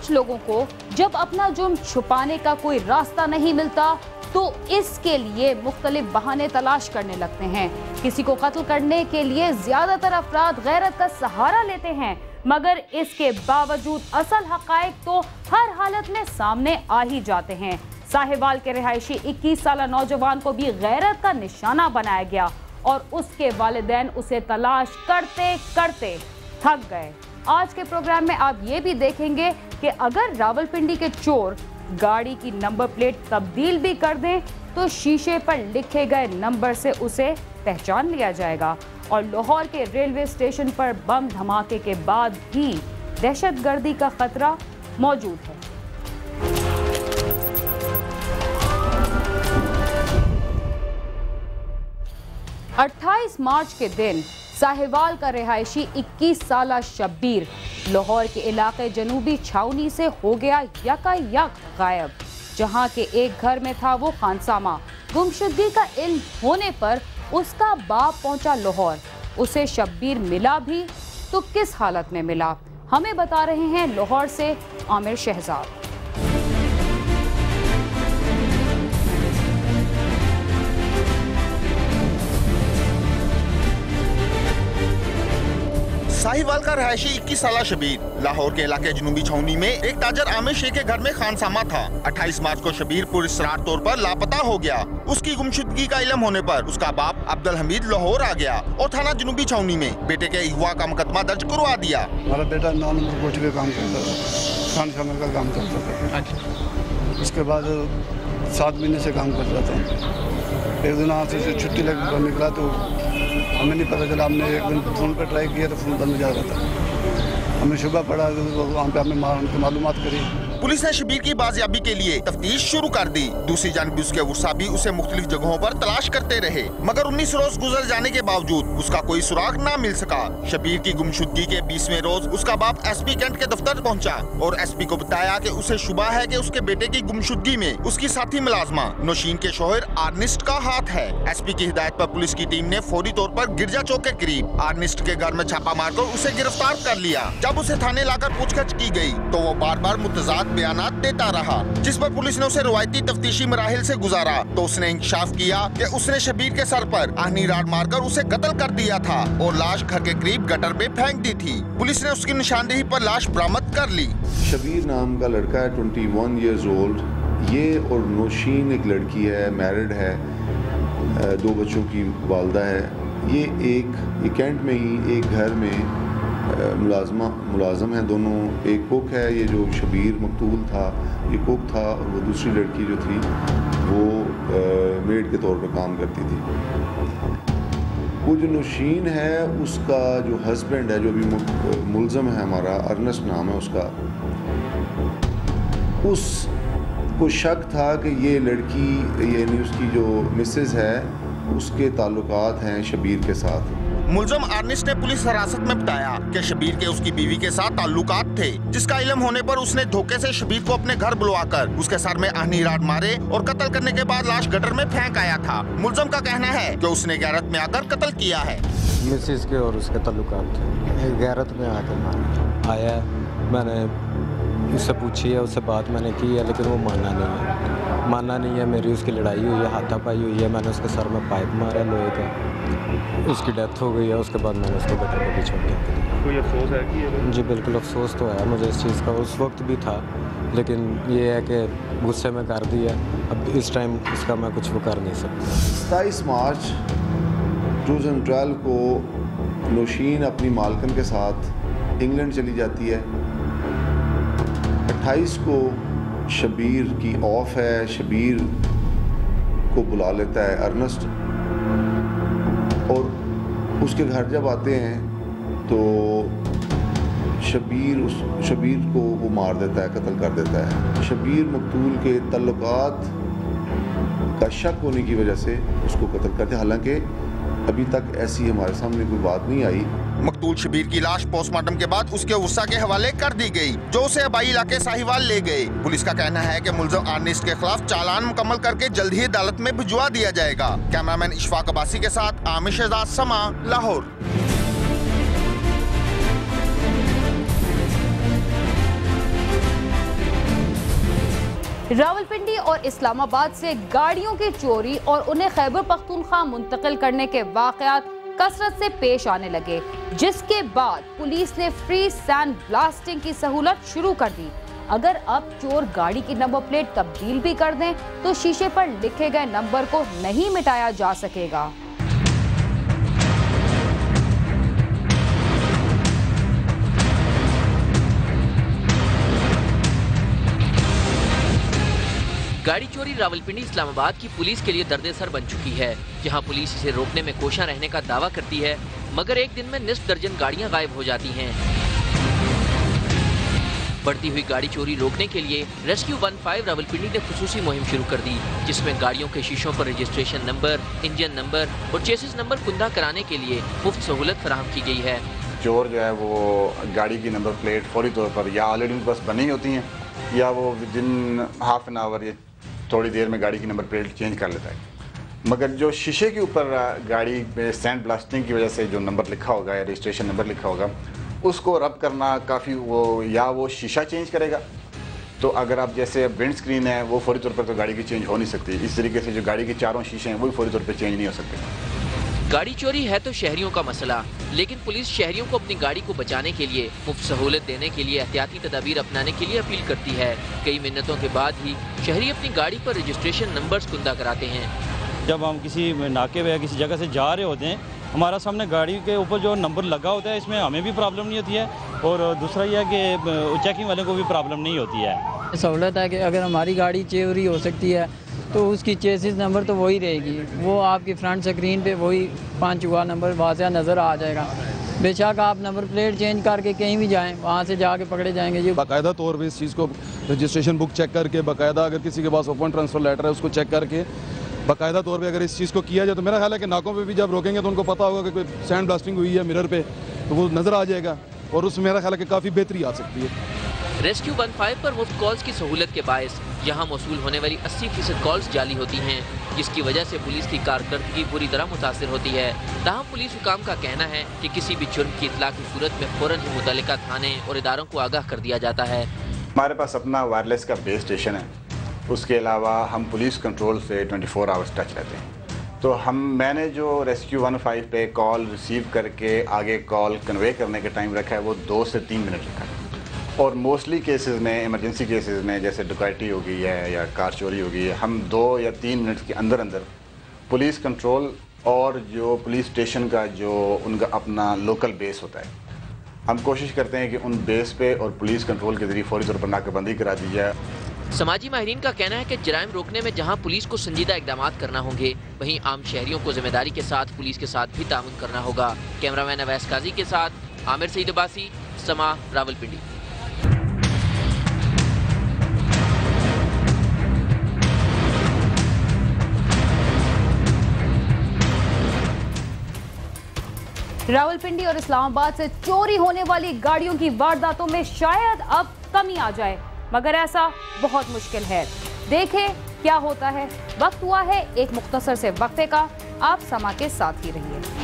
कुछ लोगों को जब अपना जुर्म छुपाने का कोई रास्ता नहीं मिलता तो इसके लिए मुख्तलिफ बहाने तलाश करने लगते हैं। किसी को कत्ल करने के लिए ज्यादातर अफराद गैरत का सहारा लेते हैं, मगर इसके बावजूद असल हकायक तो हर हालत में सामने आ ही जाते हैं। साहिवाल के रिहायशी 21 साला नौजवान को भी गैरत का निशाना बनाया गया और उसके वालिदैन उसे तलाश करते करते थक गए। आज के प्रोग्राम में आप ये भी देखेंगे कि अगर रावलपिंडी के चोर गाड़ी की नंबर प्लेट तब्दील भी कर दें तो शीशे पर लिखे गए नंबर से उसे पहचान लिया जाएगा। और लाहौर के रेलवे स्टेशन पर बम धमाके के बाद भी दहशतगर्दी का खतरा मौजूद है। अट्ठाईस मार्च के दिन साहिवाल का रिहायशी 21 साला शब्बीर लाहौर के इलाके जनूबी छावनी से हो गया यकायक गायब। जहां के एक घर में था वो खानसामा। गुमशुदगी का इल्म होने पर उसका बाप पहुंचा लाहौर। उसे शब्बीर मिला भी तो किस हालत में मिला, हमें बता रहे हैं लाहौर से आमिर शहजाद। साहिवाल का रहायशी 21 साला शबीर लाहौर के इलाके जनूबी छावनी में एक ताजर आमिर शेख के घर में खानसामा था। 28 मार्च को शबीर पुरस्रार तौर पर लापता हो गया। उसकी गुमशुदगी का इल्म होने पर उसका बाप अब्दुल हमीद लाहौर आ गया और थाना जनूबी छावनी में बेटे के अगवा का मुकदमा दर्ज करवा दिया। हमारा बेटा 9 नंबर कोठी पे काम करता था, खानसामा का काम करता था। उसके बाद 7 महीने से काम कर रहा था। एक दिन यहाँ से छुट्टी लेकर निकला तो हमें नहीं पता चला। हमने एक दिन फ़ोन पर ट्राई किया तो फ़ोन बंद जा रहा था। हमें शुबह पड़ा, वहाँ पे हमने मालूमात करी। पुलिस ने शबीर की बाजियाबी के लिए तफ्तीश शुरू कर दी। दूसरी जानब उसके वर्सा भी उसे मुख्तलिफ जगहों पर तलाश करते रहे, मगर 19 रोज गुजर जाने के बावजूद उसका कोई सुराग न मिल सका। शबीर की गुमशुदगी के 20वें रोज उसका बाप SP कैंट के दफ्तर पहुंचा और SP को बताया कि उसे शुबा है कि उसके बेटे की गुमशुदगी में उसकी साथी मुलाजमा नौशीन के शोहर आर्निस्ट का हाथ है। SP की हिदायत पर पुलिस की टीम ने फौरी तौर पर गिरजा चौक के करीब आर्निस्ट के घर में छापा मारकर उसे गिरफ्तार कर लिया। जब उसे थाने लाकर पूछताछ की गयी तो वो बार बार मुतजाद बयानात देता रहा, जिस पर पुलिस ने उसे रवायती तफ्तीशी मराहिल से गुजारा तो उसने इंकशाफ किया कि उसने शबीर के सर पर आहनी राड मारकर उसे कत्ल कर दिया था और लाश घर के करीब गटर में फेंक दी थी। पुलिस ने उसकी निशानदेही पर लाश बरामद कर ली। शबीर नाम का लड़का है, 21 ईयर्स ओल्ड। ये और नौशीन एक लड़की है, मैरिड है, 2 बच्चों की वालदा है। ये एक कैंट में ही एक घर में मुलाजम है दोनों। एक कुक है, ये जो शबीर मकतूल था ये कुक था, और वो दूसरी लड़की जो थी वो मेड के तौर पर काम करती थी। वो जो नौशीन है उसका जो हस्बैंड है, जो भी मुलजम है हमारा, अर्नेस्ट नाम है उसका, उसको शक था कि ये लड़की यानी उसकी जो मिसेस है उसके ताल्लुकात हैं शबीर के साथ। मुलजम आर्निस्ट ने पुलिस हिरासत में बताया कि शबीर के उसकी बीवी के साथ ताल्लुकात थे, जिसका इल्म होने पर उसने धोखे से शबीर को अपने घर बुलवाकर उसके सर में आहनी राड मारे और कत्ल करने के बाद लाश गटर में फेंक आया था। मुलजम का कहना है कि उसने गैरत में आकर कत्ल किया है। मिसेस के और उसके ताल्लुकात थे, गैरत में आकर मारा आया। मैंने उससे पूछी है, उससे बात मैंने की है, लेकिन वो मानना नहीं है। मेरी उसकी लड़ाई हुई है, हाथापाई हुई है, मैंने उसके सर में पाइप मारा लोहे का, उसकी डेथ हो गई है। उसके बाद मैंने उसको गटर पे भी छोड़ दिया। कोई अफसोस है कि जी बिल्कुल अफसोस तो है मुझे इस चीज़ का, उस वक्त भी था, लेकिन ये है कि गुस्से में कर दिया। अब इस टाइम इसका मैं कुछ वो कर नहीं सकता। 27 मार्च 2012 को नौशीन अपनी मालकन के साथ इंग्लैंड चली जाती है। 28 को शबीर की ऑफ है, शबीर को बुला लेता है अर्नेस्ट, और उसके घर जब आते हैं तो शबीर को वो मार देता है, कत्ल कर देता है। शबीर मकतूल के तल्लुकात का शक होने की वजह से उसको कत्ल करते, हालांकि अभी तक ऐसी हमारे सामने कोई बात नहीं आई। मकतूल शबीर की लाश पोस्टमार्टम के बाद उसके वर्सा के हवाले कर दी गई, जो उसे आबाई इलाके साहिवाल ले गए। पुलिस का कहना है कि मुलज़िम आर्निस्ट के खिलाफ चालान मुकम्मल करके जल्द ही अदालत में भिजवा दिया जाएगा। कैमरामैन इशफाक अब्बासी के साथ आमिर शहजाद, समा, लाहौर। रावलपिंडी और इस्लामाबाद से गाड़ियों की चोरी और उन्हें खैबर पख्तूनख्वा मुंतकिल करने के वाक़यात कसरत से पेश आने लगे, जिसके बाद पुलिस ने फ्री सैंड ब्लास्टिंग की सहूलत शुरू कर दी। अगर अब चोर गाड़ी की नंबर प्लेट तब्दील भी कर दें तो शीशे पर लिखे गए नंबर को नहीं मिटाया जा सकेगा। गाड़ी चोरी रावलपिंडी इस्लामाबाद की पुलिस के लिए दर्द-ए-सर बन चुकी है। जहां पुलिस इसे रोकने में कोशिश रहने का दावा करती है, मगर एक दिन में निस्फ दर्जन गाड़ियां गायब हो जाती हैं। बढ़ती हुई गाड़ी चोरी रोकने के लिए रेस्क्यू 15 रावलपिंडी ने खुसूसी मुहिम शुरू कर दी, जिसमें गाड़ियों के शीशों पर रजिस्ट्रेशन नंबर, इंजन नंबर और चेसिस नंबर कुंदा कराने के लिए मुफ्त सहूलत फराहम की गई है। चोर जो है वो गाड़ी की नंबर प्लेट फौरी तौर पर या ऑलरेडी उनके पास बनी होती हैं या वो with in half an hour या थोड़ी देर में गाड़ी की नंबर प्लेट चेंज कर लेता है। मगर जो शीशे के ऊपर गाड़ी में सैंड ब्लास्टिंग की वजह से जो नंबर लिखा होगा या रजिस्ट्रेशन नंबर लिखा होगा, उसको रब करना काफ़ी वो शीशा चेंज करेगा। तो अगर आप जैसे विंड स्क्रीन है वो फौरी तौर पर तो गाड़ी की चेंज हो नहीं सकती। इस तरीके से जो गाड़ी के चारों शीशे हैं वो भी फौरी तौर पर चेंज नहीं हो सकते। गाड़ी चोरी है तो शहरियों का मसला, लेकिन पुलिस शहरियों को अपनी गाड़ी को बचाने के लिए मुफ्त सहूलत देने के लिए एहतियाती तदाबीर अपनाने के लिए अपील करती है। कई मिन्नतों के बाद ही शहरी अपनी गाड़ी पर रजिस्ट्रेशन नंबर्स कुंदा कराते हैं। जब हम किसी नाके पे या किसी जगह से जा रहे होते हैं, हमारा सामने गाड़ी के ऊपर जो नंबर लगा होता है, इसमें हमें भी प्रॉब्लम नहीं होती है और दूसरा यह है कि चेकिंग वाले को भी प्रॉब्लम नहीं होती है। सहूलत है कि अगर हमारी गाड़ी चोरी हो सकती है तो उसकी चेसिस नंबर तो वही रहेगी, वो आपकी फ्रंट स्क्रीन पे वही 5 हुआ नंबर वाज़ह नज़र आ जाएगा। बेशक आप नंबर प्लेट चेंज करके कहीं भी जाएं, वहाँ से जाके पकड़े जाएंगे। ये बाकायदा तौर पे इस चीज़ को रजिस्ट्रेशन बुक चेक करके, बाकायदा अगर किसी के पास ओपन ट्रांसफ़र लेटर है उसको चेक करके बाकायदा तौर पे अगर इस चीज़ को किया जाए तो मेरा ख्याल है कि नाकों पे भी जब रोकेंगे तो उनको पता होगा कि कोई सैंड ब्लास्टिंग हुई है मिरर पे, तो वो नज़र आ जाएगा और उसमें मेरा ख्याल है कि काफ़ी बेहतरी आ सकती है। रेस्क्यू 15 पर मुफ्त कॉल्स की सहूलत के बायस यहाँ मौसूल होने वाली 80% कॉल्स जाली होती हैं, जिसकी वजह से पुलिस की कारकर्दगी बुरी तरह मुतासिर होती है। ताहम पुलिस हुकाम का कहना है कि किसी भी जुर्म की इत्तला की सूरत में फौरन ही मुतल्लिका थाने और इदारों को आगाह कर दिया जाता है। हमारे पास अपना वायरलेस का बेस स्टेशन है, उसके अलावा हम पुलिस कंट्रोल से 24 आवर्स टच रहते हैं। तो मैंने जो रेस्क्यू 15 पे कॉल रिसीव करके आगे कॉल कन्वे करने का टाइम रखा है वो 2 से 3 मिनट रखा है। और मोस्टली केसेस में, इमरजेंसी केसेस में, जैसे डकैती हो गई है या कार चोरी हो गई है, हम 2 या 3 मिनट के अंदर अंदर पुलिस कंट्रोल और जो पुलिस स्टेशन का जो उनका अपना लोकल बेस होता है, हम कोशिश करते हैं कि उन बेस पे और पुलिस कंट्रोल के ज़रिए फौरी तौर पर नाकाबंदी करा दी जाए। समाजी माहिरीन का कहना है कि जराइम रोकने में जहां पुलिस को संजीदा इकदाम करना होंगे, वहीं आम शहरियों को जिम्मेदारी के साथ पुलिस के साथ भी ताउन करना होगा। कैमरामैन अवैस काजी के साथ आमिर सईद अब्बासी, समा, रावलपिंडी। रावलपिंडी और इस्लामाबाद से चोरी होने वाली गाड़ियों की वारदातों में शायद अब कमी आ जाए, मगर ऐसा बहुत मुश्किल है। देखें क्या होता है। वक्त हुआ है एक मुख्तसर से वक्फे का। आप समा के साथ ही रहिए।